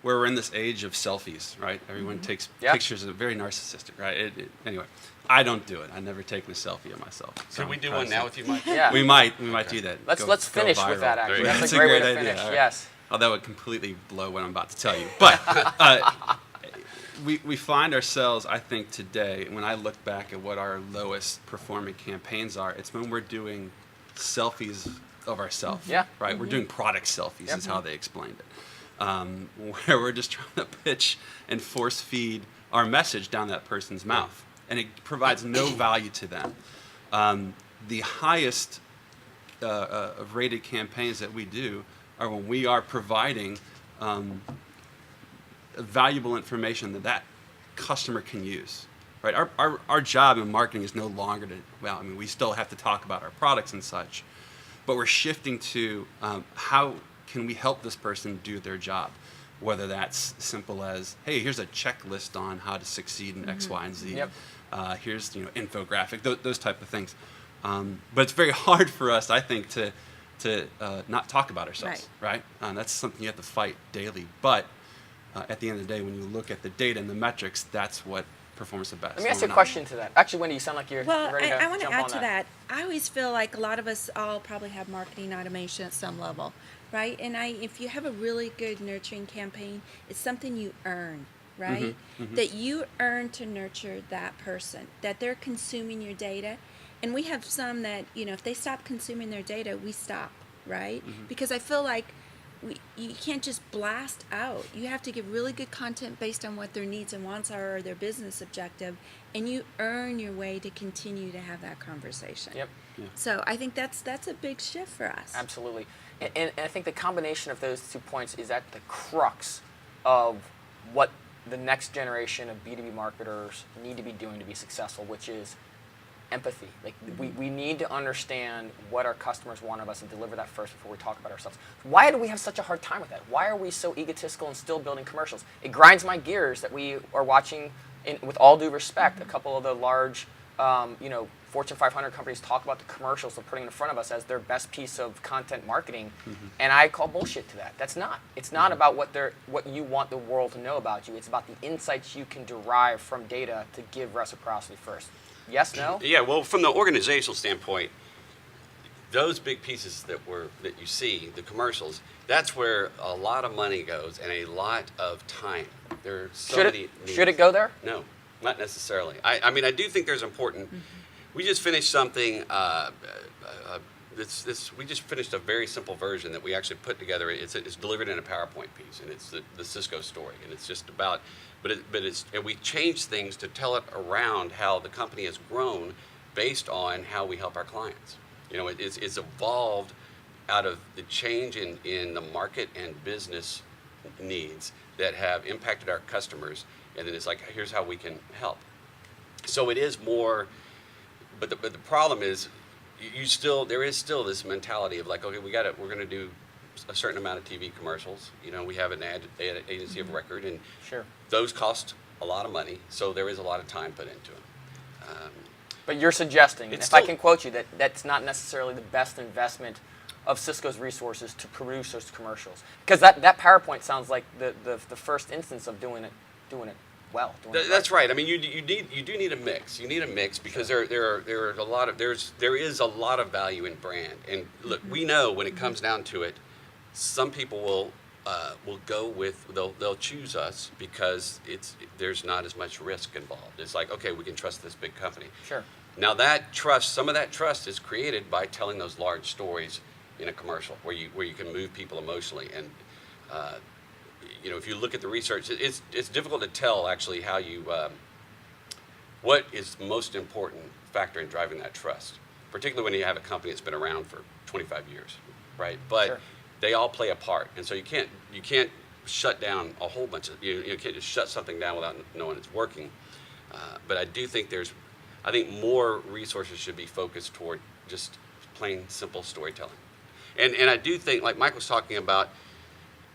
where we're in this age of selfies, right? Everyone takes Yeah. pictures of very narcissistic, right? Anyway, I don't do it. I never taken a selfie of myself. So Could we I'm do proud one to now say- with you, Mike? Yeah. We might do that. Let's Go finish with viral. that. There Actually, you go. that's That's a a great way great to idea. finish. All right. Yes. Oh, that would completely blow what I'm about to tell you. But we find ourselves, I think, today, when I look back at what our lowest performing campaigns are, it's when we're doing selfies of ourselves. Yeah. Right? We're doing product selfies, Yep. is how they explained it. Where we're just trying to pitch and force feed our message down that person's mouth. And it provides no value to them. The highest rated campaigns that we do are when we are providing valuable information that customer can use. Right? Our job in marketing is no longer to, well, I mean, we still have to talk about our products and such, but we're shifting to how can we help this person do their job? Whether that's simple as, hey, here's a checklist on how to succeed in X, Y, and Z. Yep. Here's infographic, those type of things. But it's very hard for us, I think, to not talk about ourselves, right? That's something you have to fight daily. But at the end of the day, when you look at the data and the metrics, that's what performs the best. Let me ask you a We're not- question to that. Actually, Wendy, you sound like you're Well, ready to I want to jump add on to that. I always feel like a lot of us all probably have marketing automation at some level, right? And if you have a really good nurturing campaign, it's something you earn, right? That you earn to nurture that person, that they're consuming your data. And we have some that, if they stop consuming their data, we stop, right? Because I feel like you can't just blast out. You have to give really good content based on what their needs and wants are or their business objective, and you earn your way to continue to have that conversation. Yep. So I think that's a big shift for us. Absolutely. And I think the combination of those 2 points is at the crux of what the next generation of B2B marketers need to be doing to be successful, which is empathy. Like we need to understand what our customers want of us and deliver that first before we talk about ourselves. Why do we have such a hard time with that? Why are we so egotistical and still building commercials? It grinds my gears that we are watching, with all due respect, a couple of the large, Fortune 500 companies talk about the commercials they're putting in front of us as their best piece of content marketing, and I call bullshit to that. That's not. It's not about what you want the world to know about you. It's about the insights you can derive from data to give reciprocity first. Yes, no? Yeah, well, from the organizational standpoint, those big pieces that you see, the commercials, that's where a lot of money goes and a lot of time. There are so many needs. Should it go there? No, not necessarily. I mean, I do think there's important. We just finished something. We just finished a very simple version that we actually put together. It's delivered in a PowerPoint piece, and it's the Cisco story, and it's just about. And we changed things to tell it around how the company has grown based on how we help our clients. It's evolved out of the change in the market and business needs that have impacted our customers, and then it's like, here's how we can help. So it is more, but the problem is, there is still this mentality of like, okay, we're going to do a certain amount of TV commercials. We have an ad agency of record, and Sure. those cost a lot of money, so there is a lot of time put into them. But you're suggesting, and It's if I still- can quote you, that's not necessarily the best investment of Cisco's resources to produce those commercials. Because that PowerPoint sounds like the first instance of doing it well. That's right. I mean, you do need a mix. You need a mix because there is a lot of value in brand. And look, we know when it comes down to it, some people will go with they'll choose us because there's not as much risk involved. It's like, okay, we can trust this big company. Sure. Now some of that trust is created by telling those large stories in a commercial where you can move people emotionally. And if you look at the research, it's difficult to tell actually how what is the most important factor in driving that trust, particularly when you have a company that's been around for 25 years, right? But Sure. they all play a part, and so you can't shut down a whole bunch of you can't just shut something down without knowing it's working. But I do think I think more resources should be focused toward just plain simple storytelling, and I do think, like Mike was talking about,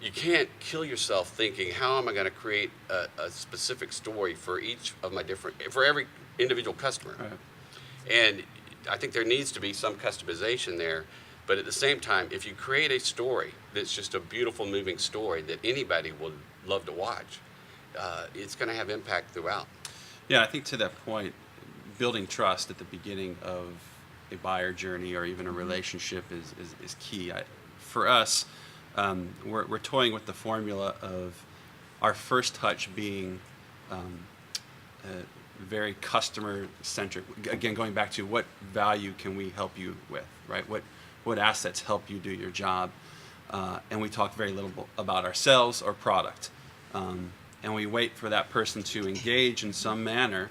you can't kill yourself thinking, how am I going to create a specific story for every individual customer? Right. And I think there needs to be some customization there But at the same time, if you create a story that's just a beautiful, moving story that anybody will love to watch, it's going to have impact throughout. Yeah, I think to that point, building trust at the beginning of a buyer journey or even a relationship is key. For us, we're toying with the formula of our first touch being very customer centric. Again, going back to what value can we help you with, right? What assets help you do your job? And we talk very little about ourselves or product. And we wait for that person to engage in some manner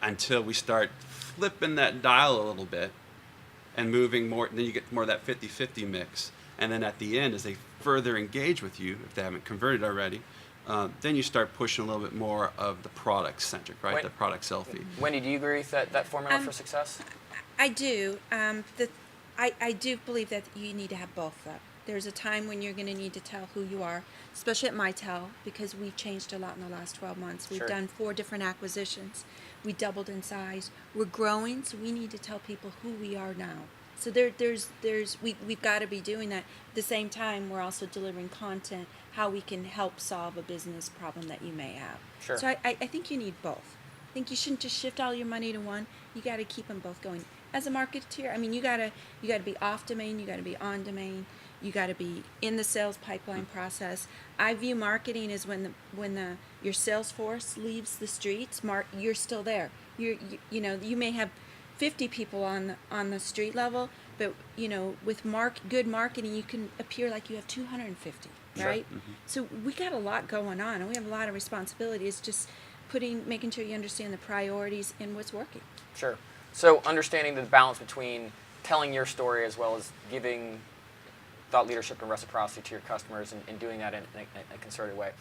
until we start flipping that dial a little bit and moving more. Then you get more of that 50-50 mix. And then at the end, as they further engage with you, if they haven't converted already, then you start pushing a little bit more of the product centric, right? Wait. The product selfie. Wendy, do you agree with that formula for success? I do. I do believe that you need to have both, though. There's a time when you're going to need to tell who you are, especially at Mitel, because we've changed a lot in the last 12 months. We've Sure. done 4 different acquisitions. We doubled in size. We're growing, so we need to tell people who we are now. So we've got to be doing that. At the same time, we're also delivering content, how we can help solve a business problem that you may have. Sure. So I think you need both. I think you shouldn't just shift all your money to one. You got to keep them both going. As a marketeer, I mean, you got to be off domain, you got to be on domain, you got to be in the sales pipeline process. I view marketing as when your sales force leaves the streets, you're still there. You may have 50 people on the street level, but with good marketing, you can appear like you have 250, right? Sure. So we got a lot going on, and we have a lot of responsibility. It's just making sure you understand the priorities and what's working. Sure. So understanding the balance between telling your story as well as giving thought leadership and reciprocity to your customers and doing that in a concerted way.